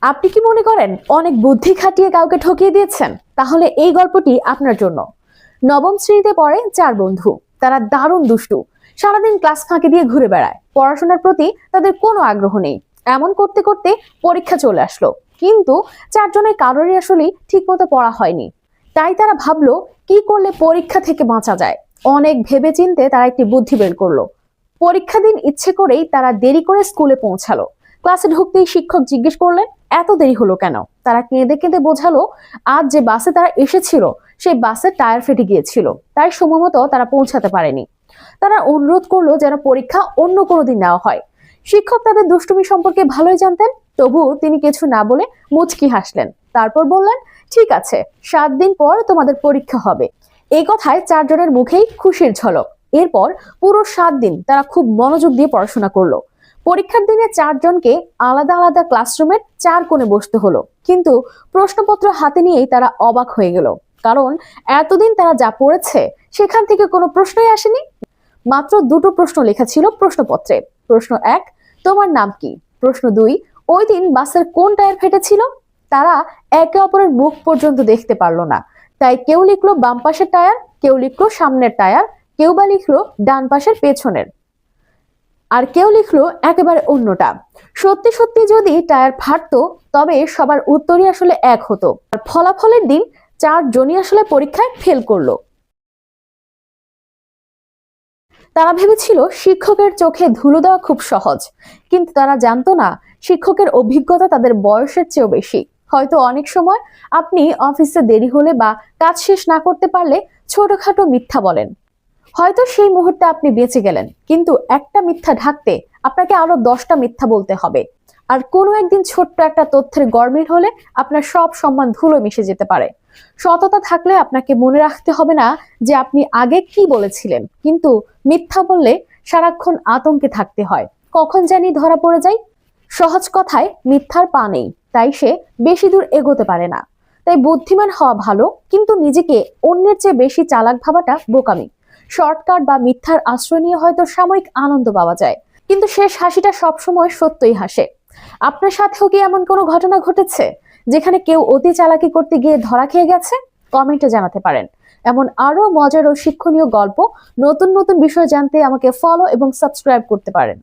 আপনি কি মনে করেন অনেক বুদ্ধি খাটিয়ে কাউকে ঠকিয়ে দিয়েছেন? তাহলে এই গল্পটি আপনার জন্য। নবম শ্রেণীতে পড়ে চার বন্ধু। তারা দারুণ দুষ্টু, সারাদিন ক্লাস ফাঁকি দিয়ে ঘুরে বেড়ায়। পড়াশোনার প্রতি তাদের কোনো আগ্রহ নেই। এমন করতে করতে পরীক্ষা চলে আসলো, কিন্তু চারজনের কারোরই আসলে ঠিকমতো পড়া হয়নি। তাই তারা ভাবলো কি করলে পরীক্ষা থেকে বাঁচা যায়। অনেক ভেবেচিন্তে তারা একটি বুদ্ধি বের করলো। পরীক্ষা দিন ইচ্ছে করেই তারা দেরি করে স্কুলে পৌঁছালো। ক্লাসে ঢুকতেই শিক্ষক জিজ্ঞেস করলেন এত দেরি হলো কেন। তারা কেঁদে কেঁদে বোঝালো আজ যে বাসে তারা এসেছিল সেই বাসের টায়ার ফেটে গিয়েছিল, তাই সময় মতো তারা পৌঁছাতে পারেনি। তারা অনুরোধ করলো যেন পরীক্ষা অন্য কোনো দিন নেওয়া হয়। শিক্ষক তাদের দুষ্টুমি সম্পর্কে ভালোই জানতেন, তবুও তিনি কিছু না বলে মুচকি হাসলেন। তারপর বললেন ঠিক আছে, 7 দিন পর তোমাদের পরীক্ষা হবে। এই কথায় চারজনের মুখেই খুশির ঝলক। এরপর পুরো 7 দিন তারা খুব মনোযোগ দিয়ে পড়াশোনা করলো। পরীক্ষার দিনে চারজনকে আলাদা আলাদা ক্লাসরুমের চার কোণে বসতে হলো, কিন্তু প্রশ্নপত্র হাতে নিয়েই তারা অবাক হয়ে গেল। কারণ এতদিন তারা যা পড়েছে সেখান থেকে কোনো প্রশ্নই আসেনি। মাত্র দুটো প্রশ্ন লেখা ছিল প্রশ্নপত্রে। প্রশ্ন 1, তোমার নাম কি? প্রশ্ন 2, ওই দিন বাসের কোন টায়ার ফেটেছিল? তারা একে অপরের মুখ পর্যন্ত দেখতে পারলো না, তাই কেউ লিখলো বাম পাশের টায়ার, কেউ লিখলো সামনের টায়ার, কেউ বা লিখলো ডান পাশের পেছনের, আর কেউ লিখলো একেবারে অন্যটা। সত্যি সত্যি যদি টায়ার ফাটতো তবে সবার উত্তরই আসলে এক হতো, আর ফলাফলের দিন চারজনই আসলে পরীক্ষায় ফেল করলো। তারা ভেবেছিল শিক্ষকের চোখে ধুলো দেওয়া খুব সহজ, কিন্তু তারা জানতো না শিক্ষকের অভিজ্ঞতা তাদের বয়সের চেয়েও বেশি। হয়তো অনেক সময় আপনি অফিসে দেরি হলে বা কাজ শেষ না করতে পারলে ছোটখাটো মিথ্যা বলেন। হয়তো সেই মুহূর্তে আপনি বেঁচে গেলেন, কিন্তু একটা মিথ্যা ঢাকতে আপনাকে আরো 10টা মিথ্যা বলতে হবে। আর কোনো একদিন ছোট্ট একটা তথ্যের গরমিল হলে আপনার সব সম্মান ধুলো মিশে যেতে পারে। সততা থাকলে আপনাকে মনে রাখতে হবে না যে আপনি আগে কি বলেছিলেন, কিন্তু মিথ্যা বললে সারাক্ষণ আতঙ্কে থাকতে হয়, কখন জানি ধরা পড়ে যায়। সহজ কথায় মিথ্যার পা নেই, তাই সে বেশি দূর এগোতে পারে না। তাই বুদ্ধিমান হওয়া ভালো, কিন্তু নিজেকে অন্যের চেয়ে বেশি চালাক ভাবাটা বোকামি। শর্টকাট বা মিথ্যার আশ্রয় নিয়ে হয়তো সাময়িক আনন্দ পাওয়া যায়, কিন্তু শেষ হাসিটা সবসময় সত্যই হাসে। আপনার সাথেও কি এমন কোনো ঘটনা ঘটেছে যেখানে কেউ অতি চালাকি করতে গিয়ে ধরা খেয়ে গেছে? কমেন্টে জানাতে পারেন। এমন আরো মজার ও শিক্ষণীয় গল্প, নতুন নতুন বিষয় জানতে আমাকে ফলো এবং সাবস্ক্রাইব করতে পারেন।